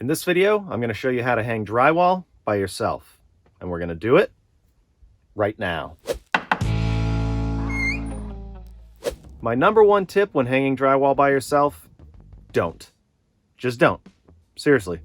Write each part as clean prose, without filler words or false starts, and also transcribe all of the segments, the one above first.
In this video, I'm going to show you how to hang drywall by yourself. And we're going to do it right now. My number one tip when hanging drywall by yourself, don't. Just don't. Seriously.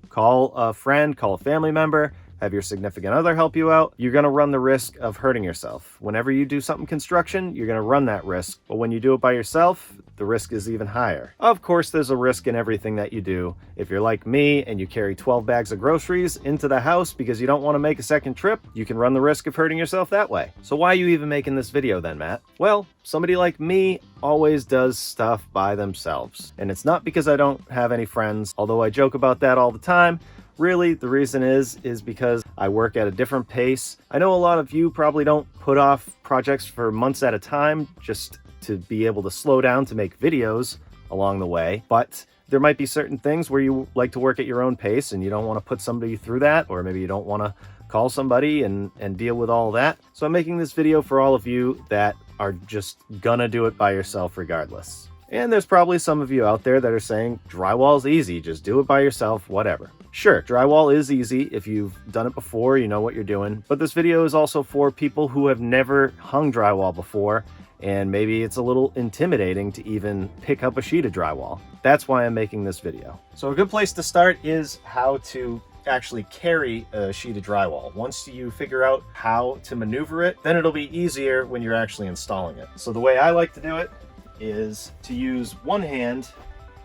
Call a friend, call a family member, have your significant other help you out. You're going to run the risk of hurting yourself. Whenever you do something construction, you're going to run that risk. But when you do it by yourself, the risk is even higher. Of course, there's a risk in everything that you do. If you're like me and you carry 12 bags of groceries into the house because you don't want to make a second trip, you can run the risk of hurting yourself that way. So why are you even making this video then, Matt? Well, somebody like me always does stuff by themselves. And it's not because I don't have any friends, although I joke about that all the time. Really, the reason is because I work at a different pace. I know a lot of you probably don't put off projects for months at a time just to be able to slow down to make videos along the way, but there might be certain things where you like to work at your own pace and you don't want to put somebody through that, or maybe you don't want to call somebody and deal with all that. So I'm making this video for all of you that are just gonna do it by yourself regardless. And there's probably some of you out there that are saying drywall's easy, just do it by yourself, whatever. Sure, drywall is easy if you've done it before, you know what you're doing. But this video is also for people who have never hung drywall before, and maybe it's a little intimidating to even pick up a sheet of drywall. That's why I'm making this video. So a good place to start is how to actually carry a sheet of drywall. Once you figure out how to maneuver it, then it'll be easier when you're actually installing it. So the way I like to do it is to use one hand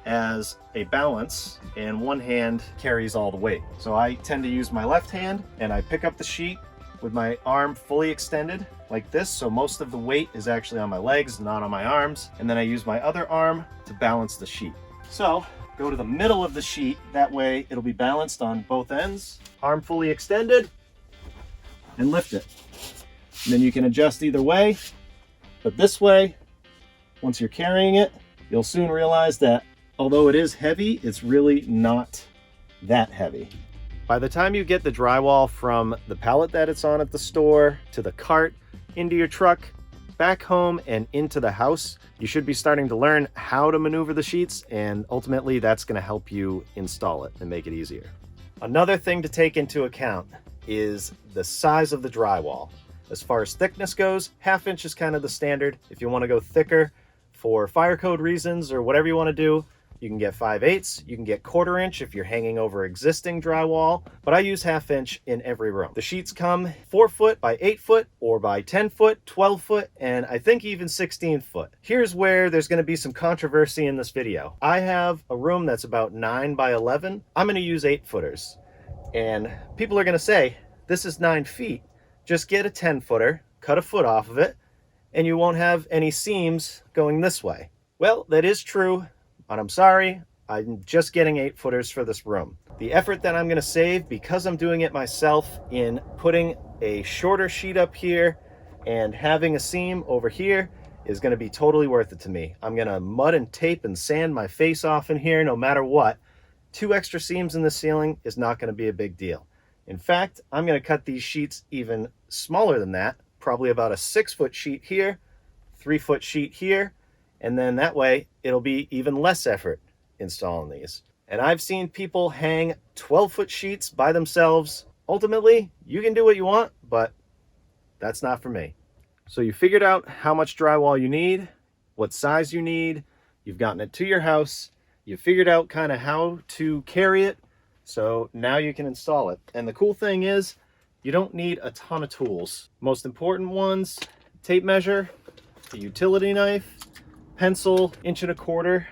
as a balance and one hand carries all the weight. So I tend to use my left hand and I pick up the sheet with my arm fully extended like this, so most of the weight is actually on my legs, not on my arms, and then I use my other arm to balance the sheet. So go to the middle of the sheet, that way it'll be balanced on both ends, arm fully extended, and lift it. And then you can adjust either way, but this way, once you're carrying it, you'll soon realize that although it is heavy, it's really not that heavy. By the time you get the drywall from the pallet that it's on at the store, to the cart, into your truck, back home, and into the house, you should be starting to learn how to maneuver the sheets, and ultimately that's going to help you install it and make it easier. Another thing to take into account is the size of the drywall. As far as thickness goes, 1/2 inch is kind of the standard. If you want to go thicker for fire code reasons or whatever you want to do, you can get 5/8, you can get 1/4 inch if you're hanging over existing drywall, but I use 1/2 inch in every room. The sheets come 4 foot by 8 foot or by 10 foot, 12 foot, and I think even 16 foot. Here's where there's going to be some controversy in this video. I have a room that's about 9 by 11. I'm going to use 8 footers. And people are going to say, this is 9 feet. Just get a 10 footer, cut a foot off of it, and you won't have any seams going this way. Well, that is true. But I'm sorry, I'm just getting 8 footers for this room. The effort that I'm going to save because I'm doing it myself in putting a shorter sheet up here and having a seam over here is going to be totally worth it to me. I'm going to mud and tape and sand my face off in here no matter what. 2 extra seams in the ceiling is not going to be a big deal. In fact, I'm going to cut these sheets even smaller than that, probably about a 6-foot sheet here, 3-foot sheet here, and then that way it'll be even less effort installing these. And I've seen people hang 12-foot sheets by themselves. Ultimately, you can do what you want, but that's not for me. So you figured out how much drywall you need, what size you need, you've gotten it to your house, you figured out kind of how to carry it, so now you can install it. And the cool thing is, you don't need a ton of tools. Most important ones, tape measure, a utility knife, pencil, 1.25 inch,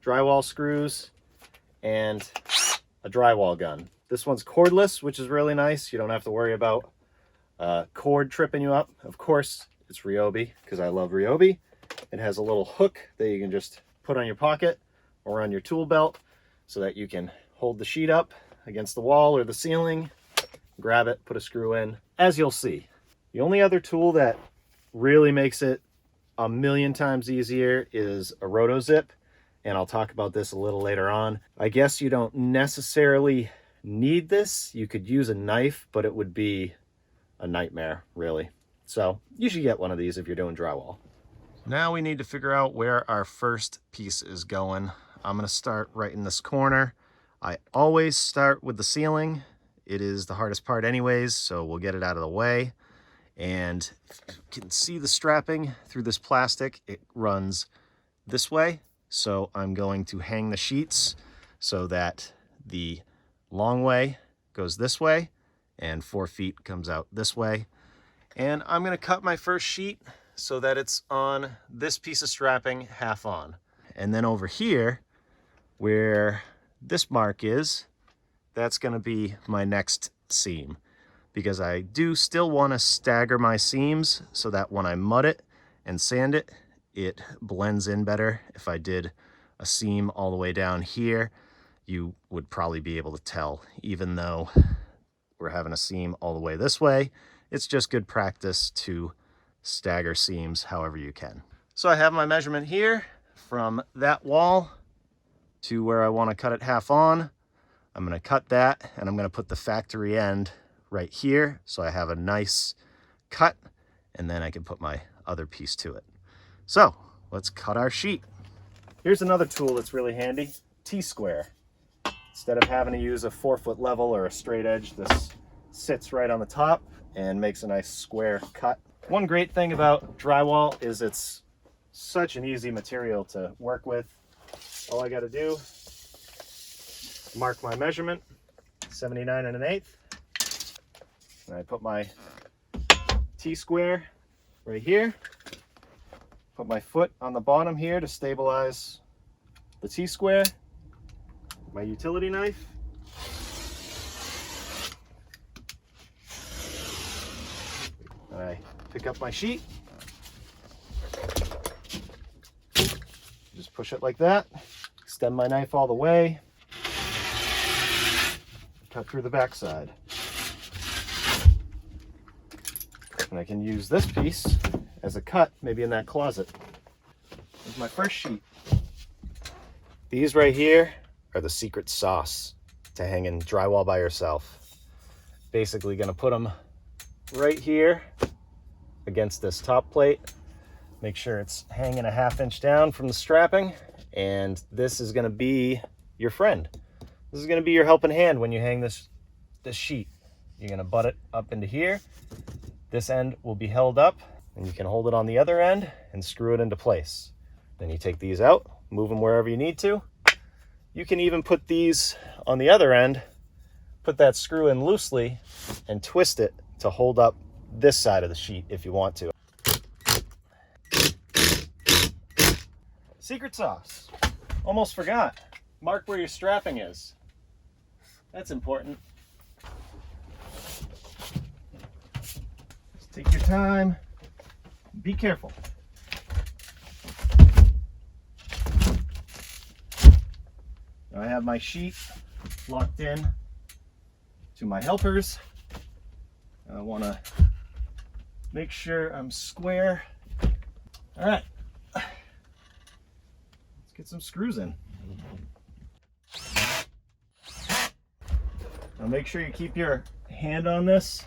drywall screws, and a drywall gun. This one's cordless, which is really nice. You don't have to worry about cord tripping you up. Of course, it's Ryobi, because I love Ryobi. It has a little hook that you can just put on your pocket or on your tool belt so that you can hold the sheet up against the wall or the ceiling, grab it, put a screw in, as you'll see. The only other tool that really makes it a million times easier is a Rotozip, and I'll talk about this a little later on. I guess you don't necessarily need this. You could use a knife, but it would be a nightmare, really. So you should get one of these if you're doing drywall. Now we need to figure out where our first piece is going. I'm going to start right in this corner. I always start with the ceiling. It is the hardest part anyways, so we'll get it out of the way. And you can see the strapping through this plastic. It runs this way. So I'm going to hang the sheets so that the long way goes this way and 4 feet comes out this way. And I'm going to cut my first sheet so that it's on this piece of strapping half on. And then over here, where this mark is, that's going to be my next seam, because I do still want to stagger my seams so that when I mud it and sand it, it blends in better. If I did a seam all the way down here, you would probably be able to tell, even though we're having a seam all the way this way. It's just good practice to stagger seams however you can. So I have my measurement here from that wall to where I want to cut it half on. I'm going to cut that, and I'm going to put the factory end right here so I have a nice cut, and then I can put my other piece to it. So let's cut our sheet. Here's another tool that's really handy, T-square. Instead of having to use a 4-foot level or a straight edge, this sits right on the top and makes a nice square cut. One great thing about drywall is it's such an easy material to work with. All I got to do, mark my measurement, 79 1/8. And I put my T-square right here. Put my foot on the bottom here to stabilize the T-square. My utility knife. And I pick up my sheet. Just push it like that. Extend my knife all the way. Cut through the backside. And I can use this piece as a cut, maybe in that closet. Here's my first sheet. These right here are the secret sauce to hanging drywall by yourself. Basically gonna put them right here against this top plate. Make sure it's hanging a 1/2 inch down from the strapping. And this is gonna be your friend. This is gonna be your helping hand when you hang this sheet. You're gonna butt it up into here. This end will be held up, and you can hold it on the other end and screw it into place. Then you take these out, move them wherever you need to. You can even put these on the other end, put that screw in loosely, and twist it to hold up this side of the sheet if you want to. Secret sauce. Almost forgot. Mark where your strapping is. That's important. Just take your time. Be careful. Now I have my sheet locked in to my helpers. I want to make sure I'm square. All right. Let's get some screws in. Now make sure you keep your hand on this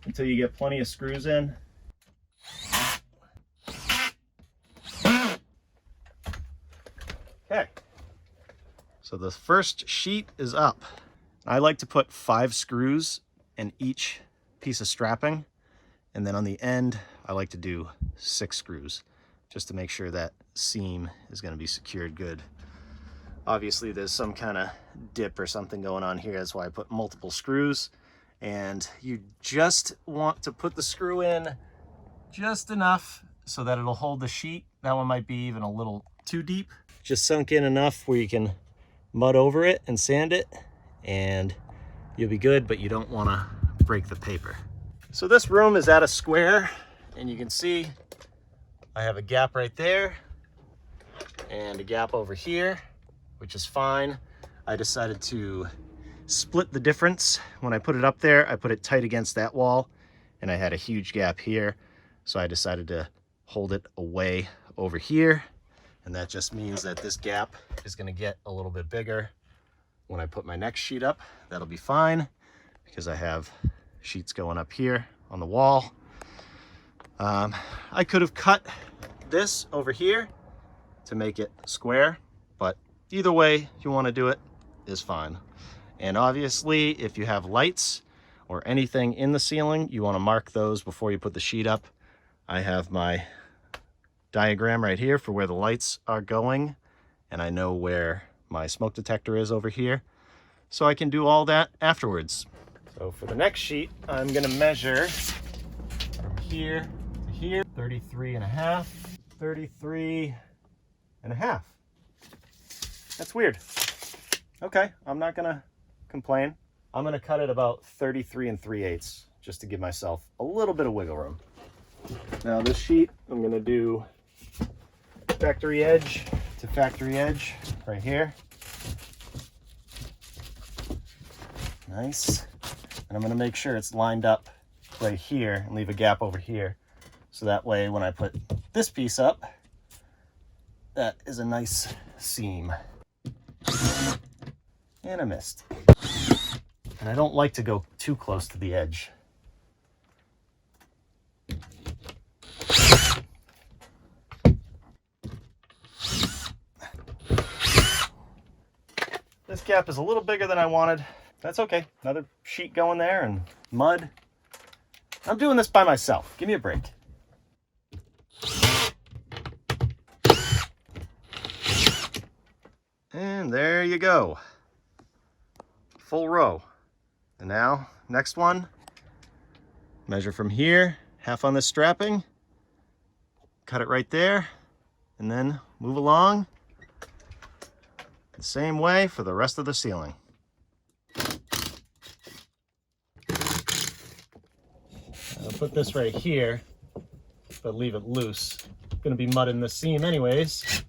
until you get plenty of screws in. Okay. So the first sheet is up. I like to put 5 screws in each piece of strapping, and then on the end I like to do 6 screws just to make sure that seam is going to be secured good. Obviously there's some kind of dip or something going on here, that's why I put multiple screws. And you just want to put the screw in just enough so that it'll hold the sheet. That one might be even a little too deep. Just sunk in enough where you can mud over it and sand it, and you'll be good, but you don't want to break the paper. So this room is at a square, and you can see I have a gap right there and a gap over here, which is fine. I decided to split the difference. When I put it up there, I put it tight against that wall, and I had a huge gap here, so I decided to hold it away over here. And that just means that this gap is going to get a little bit bigger. When I put my next sheet up, that'll be fine, because I have sheets going up here on the wall. I could have cut this over here to make it square, but either way you want to do it is fine. And obviously, if you have lights or anything in the ceiling, you want to mark those before you put the sheet up. I have my diagram right here for where the lights are going, and I know where my smoke detector is over here, so I can do all that afterwards. So for the next sheet, I'm going to measure from here to here, 33 and a half, 33 and a half. That's weird. Okay, I'm not going to complain. I'm going to cut it about 33 3/8 just to give myself a little bit of wiggle room. Now this sheet, I'm going to do factory edge to factory edge right here. Nice. And I'm going to make sure it's lined up right here and leave a gap over here. So that way when I put this piece up, that is a nice seam. And I missed. And I don't like to go too close to the edge. This gap is a little bigger than I wanted. That's okay. Another sheet going there and mud. I'm doing this by myself. Give me a break. And there you go. Full row. And now, next one. Measure from here, half on this strapping. Cut it right there. And then move along the same way for the rest of the ceiling. I'll put this right here, but leave it loose. Gonna be mud in the seam anyways.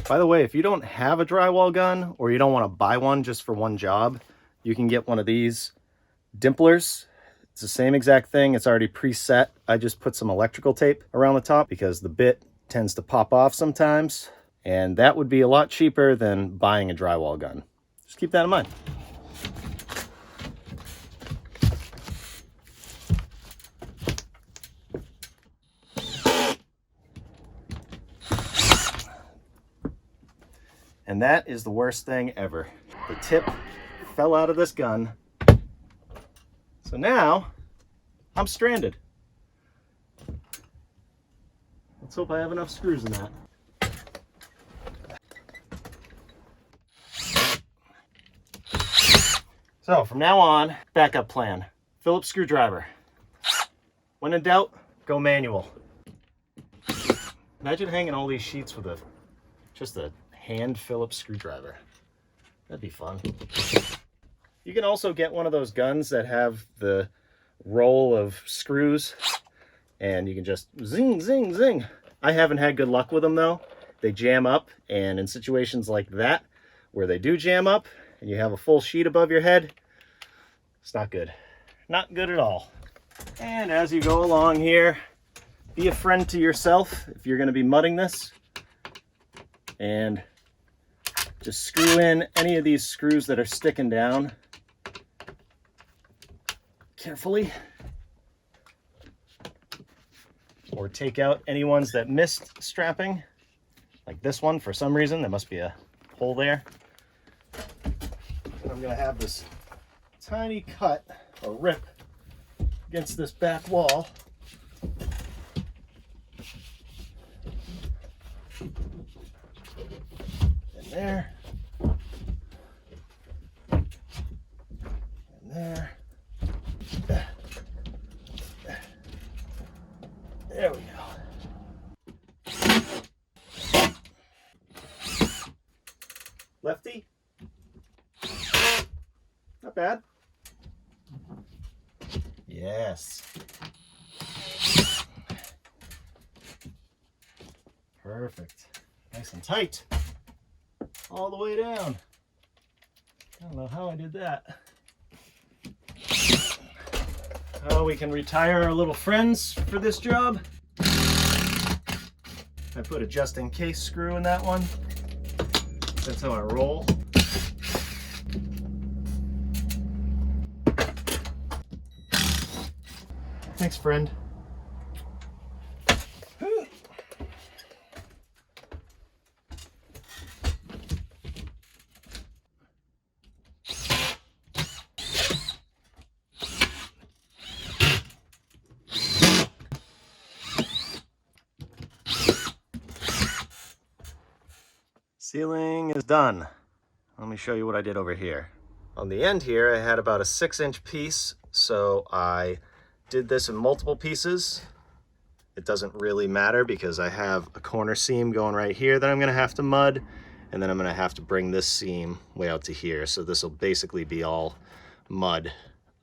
By the way, if you don't have a drywall gun or you don't want to buy one just for one job, you can get one of these dimplers. It's the same exact thing. It's already preset. I just put some electrical tape around the top because the bit tends to pop off sometimes. And that would be a lot cheaper than buying a drywall gun. Just keep that in mind. And that is the worst thing ever. The tip fell out of this gun. So now I'm stranded. Let's hope I have enough screws in that. So from now on, backup plan. Phillips screwdriver. When in doubt, go manual. Imagine hanging all these sheets with just a hand Phillips screwdriver. That'd be fun. You can also get one of those guns that have the roll of screws and you can just zing, zing, zing. I haven't had good luck with them though. They jam up, and in situations like that where they do jam up and you have a full sheet above your head, it's not good. Not good at all. And as you go along here, be a friend to yourself if you're going to be mudding this. And just screw in any of these screws that are sticking down carefully, or take out any ones that missed strapping, like this one. For some reason there must be a hole there, and I'm going to have this tiny cut or rip against this back wall. And there. And there. There we go. Lefty? Not bad. Yes. Perfect. Nice and tight. All the way down. I don't know how I did that. Oh, we can retire our little friends for this job. I put a just in case screw in that one. That's how I roll. Thanks, friend. Ceiling is done. Let me show you what I did over here. On the end here, I had about a 6-inch piece, so I did this in multiple pieces. It doesn't really matter because I have a corner seam going right here that I'm gonna have to mud, and then I'm gonna have to bring this seam way out to here. So this will basically be all mud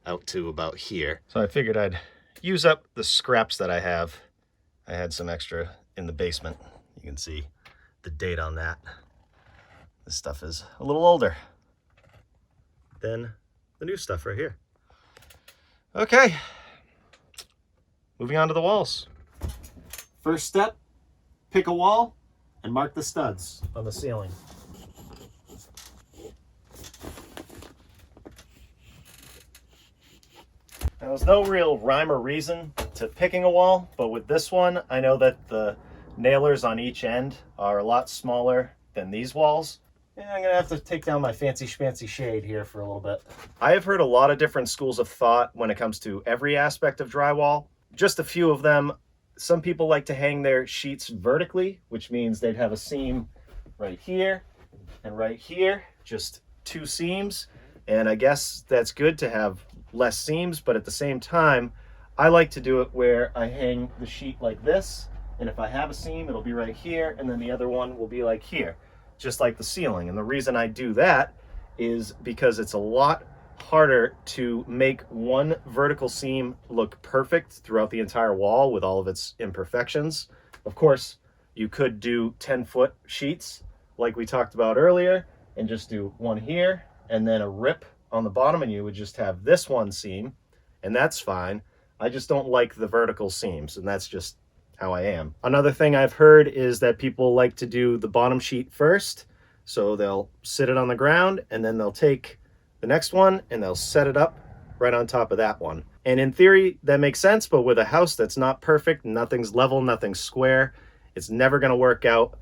out to about here. So I figured I'd use up the scraps that I have. I had some extra in the basement. You can see the date on that. This stuff is a little older than the new stuff right here. Okay, moving on to the walls. First step, pick a wall and mark the studs on the ceiling. Now, there's no real rhyme or reason to picking a wall, but with this one, I know that the nailers on each end are a lot smaller than these walls. And I'm gonna have to take down my fancy schmancy shade here for a little bit. I have heard a lot of different schools of thought when it comes to every aspect of drywall. Just a few of them. Some people like to hang their sheets vertically, which means they'd have a seam right here and right here, just 2 seams. And I guess that's good to have less seams, but at the same time, I like to do it where I hang the sheet like this. And if I have a seam, it'll be right here, and then the other one will be like here, just like the ceiling. And the reason I do that is because it's a lot harder to make one vertical seam look perfect throughout the entire wall with all of its imperfections. Of course, you could do 10-foot sheets like we talked about earlier and just do one here and then a rip on the bottom, and you would just have this one seam, and that's fine. I just don't like the vertical seams, and that's just how I am. Another thing I've heard is that people like to do the bottom sheet first. So they'll sit it on the ground and then they'll take the next one and they'll set it up right on top of that one. And in theory, that makes sense, but with a house that's not perfect, nothing's level, nothing's square, it's never gonna work out.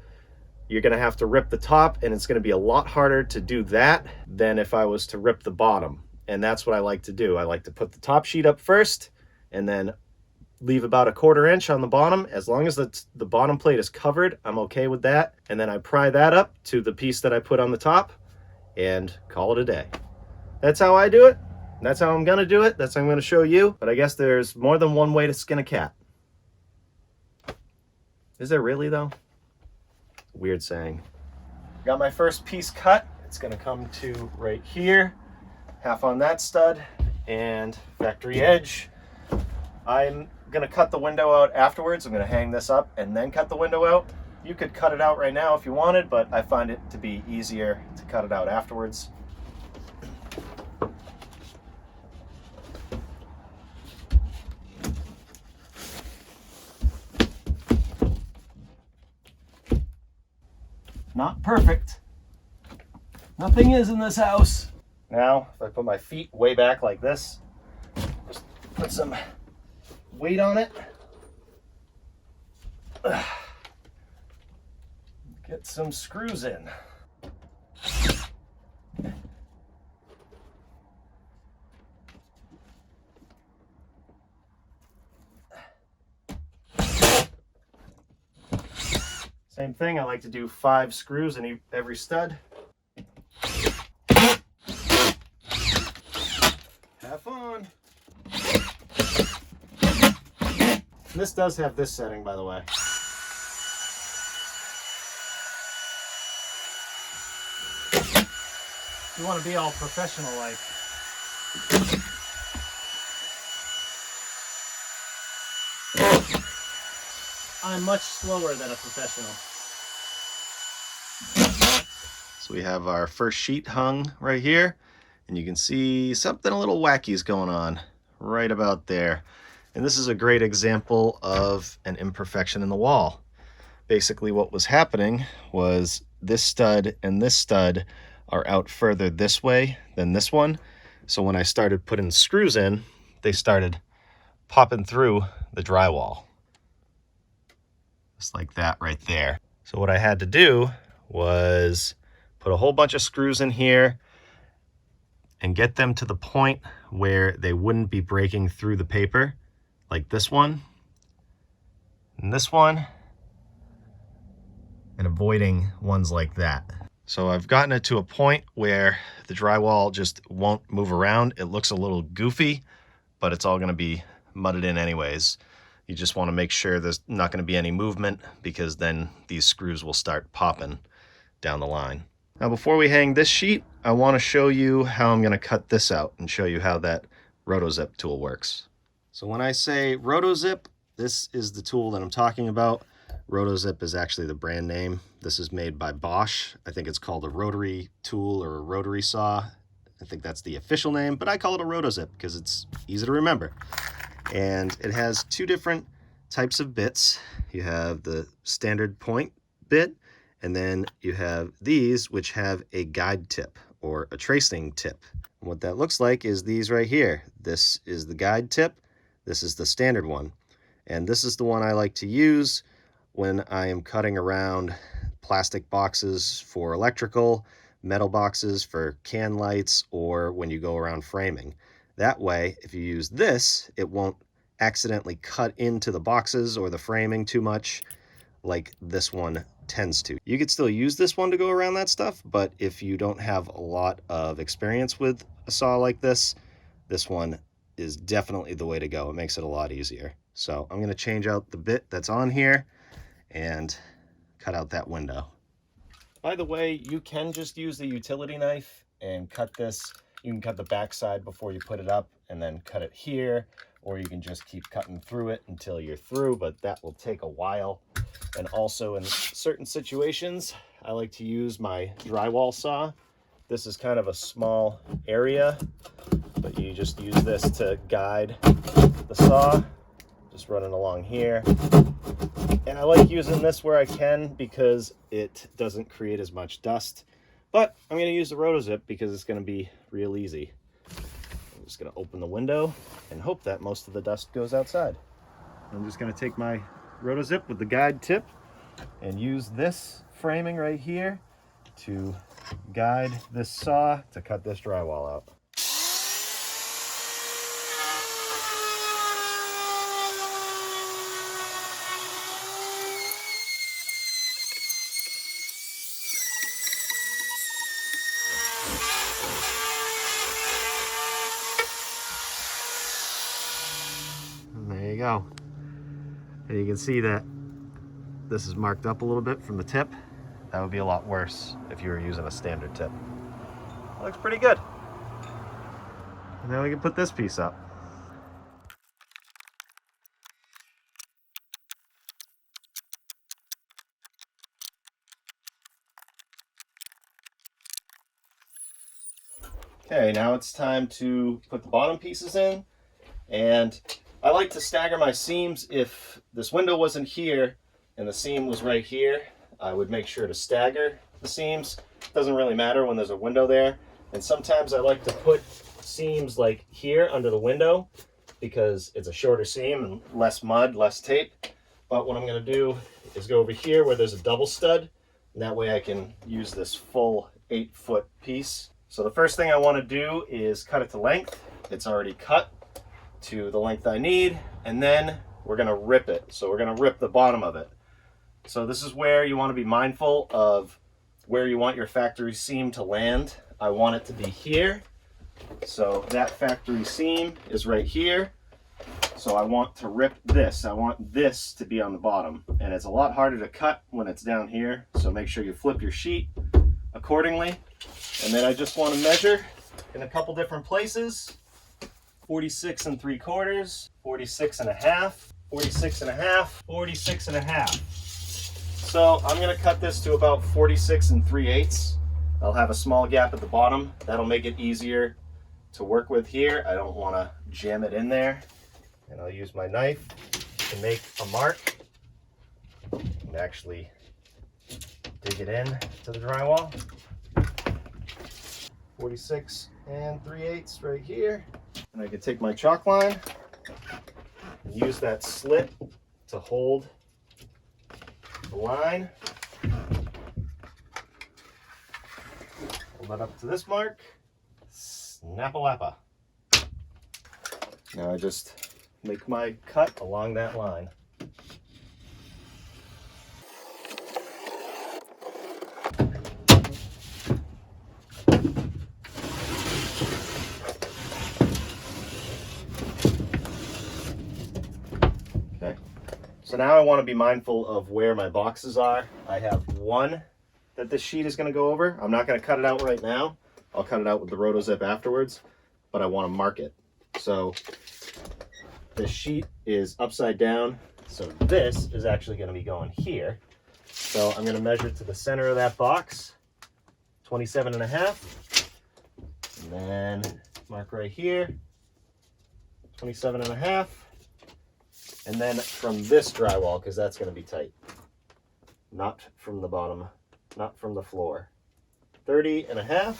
You're gonna have to rip the top, and it's gonna be a lot harder to do that than if I was to rip the bottom. And that's what I like to do. I like to put the top sheet up first and then leave about a 1/4 inch on the bottom. As long as the bottom plate is covered, I'm okay with that. And then I pry that up to the piece that I put on the top and call it a day. That's how I do it. That's how I'm gonna do it. That's how I'm gonna show you. But I guess there's more than one way to skin a cat. Is there really though? Weird saying. Got my first piece cut. It's gonna come to right here, half on that stud and factory edge. I'm gonna cut the window out afterwards. I'm gonna hang this up and then cut the window out. You could cut it out right now if you wanted, but I find it to be easier to cut it out afterwards. Not perfect. Nothing is in this house. Now, if I put my feet way back like this, just put some weight on it. Get some screws in. Same thing, I like to do 5 screws in every stud. Have fun. This does have this setting, by the way. You want to be all professional like. I'm much slower than a professional. So we have our first sheet hung right here, and you can see something a little wacky is going on right about there. And this is a great example of an imperfection in the wall. Basically what was happening was this stud and this stud are out further this way than this one. So when I started putting screws in, they started popping through the drywall. Just like that right there. So what I had to do was put a whole bunch of screws in here and get them to the point where they wouldn't be breaking through the paper, like this one and this one, and avoiding ones like that. So I've gotten it to a point where the drywall just won't move around. It looks a little goofy, but it's all gonna be mudded in anyways. You just wanna make sure there's not gonna be any movement, because then these screws will start popping down the line. Now before we hang this sheet, I wanna show you how I'm gonna cut this out and show you how that Rotozip tool works. So when I say Rotozip, this is the tool that I'm talking about. Rotozip is actually the brand name. This is made by Bosch. I think it's called a Rotary tool or a Rotary saw. I think that's the official name, but I call it a Rotozip because it's easy to remember. And it has two different types of bits. You have the standard point bit, and then you have these, which have a guide tip or a tracing tip. And what that looks like is these right here. This is the guide tip. This is the standard one. And this is the one I like to use when I am cutting around plastic boxes for electrical, metal boxes for can lights, or when you go around framing. That way, if you use this, it won't accidentally cut into the boxes or the framing too much like this one tends to. You could still use this one to go around that stuff, but if you don't have a lot of experience with a saw like this, this one is definitely the way to go. It makes it a lot easier. So I'm gonna change out the bit that's on here and cut out that window. By the way, you can just use the utility knife and cut this. You can cut the back side before you put it up and then cut it here, or you can just keep cutting through it until you're through, but that will take a while. And also in certain situations, I like to use my drywall saw. This is kind of a small area, but you just use this to guide the saw, just running along here. And I like using this where I can because it doesn't create as much dust. But I'm going to use the Rotozip because it's going to be real easy. I'm just going to open the window and hope that most of the dust goes outside. I'm just going to take my Rotozip with the guide tip and use this framing right here to guide this saw to cut this drywall out. Go. And you can see that this is marked up a little bit from the tip. That would be a lot worse if you were using a standard tip. That looks pretty good. And then we can put this piece up. Okay, now it's time to put the bottom pieces in. And I like to stagger my seams. If this window wasn't here and the seam was right here, I would make sure to stagger the seams. It doesn't really matter when there's a window there. And sometimes I like to put seams like here under the window because it's a shorter seam and less mud, less tape. But what I'm going to do is go over here where there's a double stud, and that way I can use this full 8-foot piece. So the first thing I want to do is cut it to length. It's already cut to the length I need, and then we're going to rip it. So we're going to rip the bottom of it. So this is where you want to be mindful of where you want your factory seam to land. I want it to be here. So that factory seam is right here. So I want to rip this. I want this to be on the bottom. And it's a lot harder to cut when it's down here. So make sure you flip your sheet accordingly. And then I just want to measure in a couple different places. 46 3/4, 46 1/2, 46 1/2, 46 1/2. So I'm going to cut this to about 46 3/8. I'll have a small gap at the bottom. That'll make it easier to work with here. I don't want to jam it in there, and I'll use my knife to make a mark and actually dig it in to the drywall. 46 3/8 right here. And I can take my chalk line and use that slit to hold the line. Hold that up to this mark. Snap-a-lappa. Now I just make my cut along that line. Okay, so now I want to be mindful of where my boxes are. I have one that this sheet is going to go over. I'm not going to cut it out right now. I'll cut it out with the Rotozip afterwards, but I want to mark it. So the sheet is upside down, so this is actually going to be going here. So I'm going to measure to the center of that box, 27.5, and then mark right here, 27.5, and then from this drywall, because that's going to be tight, not from the bottom, not from the floor, 30.5.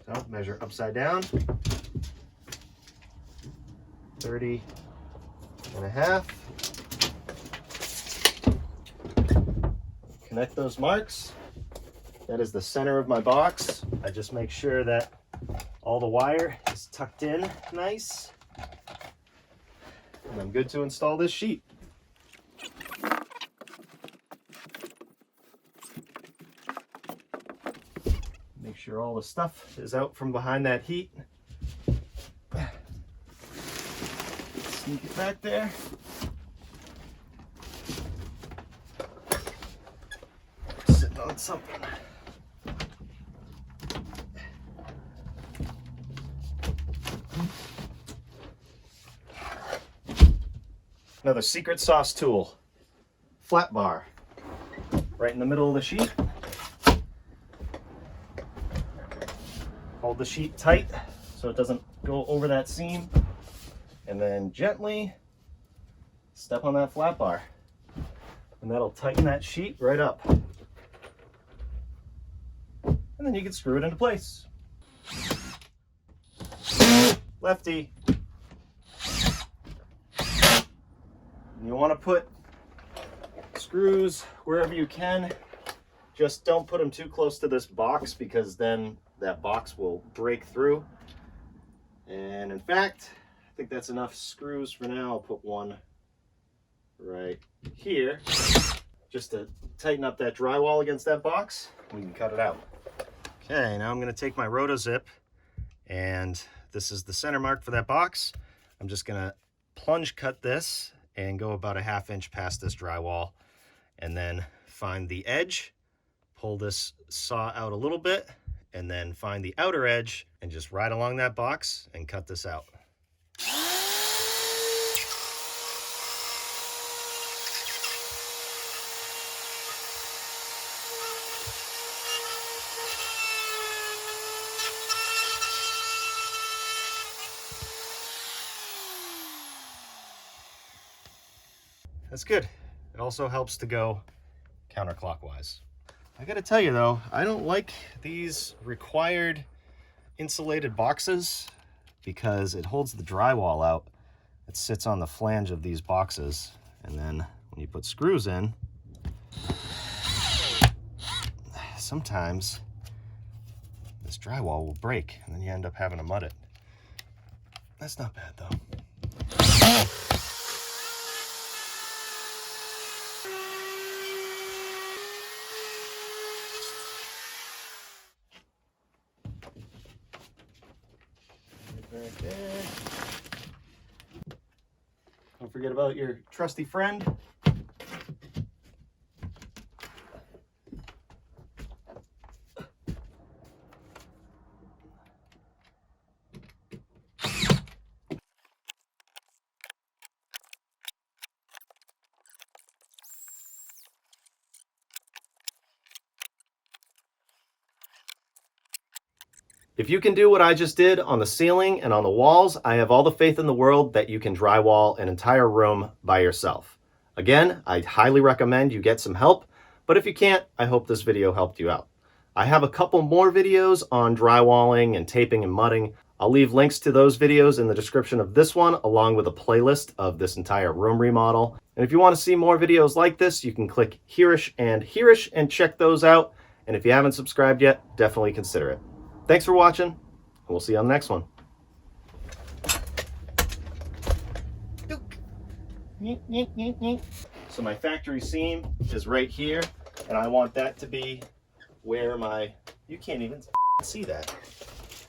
So measure upside down, 30.5. Connect those marks. That is the center of my box. I just make sure that all the wire is tucked in nice. And I'm good to install this sheet. Make sure all the stuff is out from behind that heat. Sneak it back there. Sitting on something. Another secret sauce tool, flat bar, right in the middle of the sheet. Hold the sheet tight so it doesn't go over that seam, and then gently step on that flat bar, and that'll tighten that sheet right up. And then you can screw it into place. Lefty. You want to put screws wherever you can. Just don't put them too close to this box, because then that box will break through. And in fact, I think that's enough screws for now. I'll put one right here just to tighten up that drywall against that box. We can cut it out. Okay, now I'm going to take my Rotozip, and this is the center mark for that box. I'm just going to plunge cut this and go about a 1/2 inch past this drywall, and then find the edge, pull this saw out a little bit, and then find the outer edge and just ride along that box and cut this out. That's good. It also helps to go counterclockwise. I gotta tell you though, I don't like these required insulated boxes because it holds the drywall out. It sits on the flange of these boxes, and then when you put screws in, sometimes this drywall will break, and then you end up having to mud it. That's not bad though. Right there. Don't forget about your trusty friend. If you can do what I just did on the ceiling and on the walls, I have all the faith in the world that you can drywall an entire room by yourself. Again, I highly recommend you get some help, but if you can't, I hope this video helped you out. I have a couple more videos on drywalling and taping and mudding. I'll leave links to those videos in the description of this one, along with a playlist of this entire room remodel. And if you want to see more videos like this, you can click hereish and check those out. And if you haven't subscribed yet, definitely consider it. Thanks for watching, and we'll see you on the next one. So my factory seam is right here, and I want that to be where my, you can't even see that.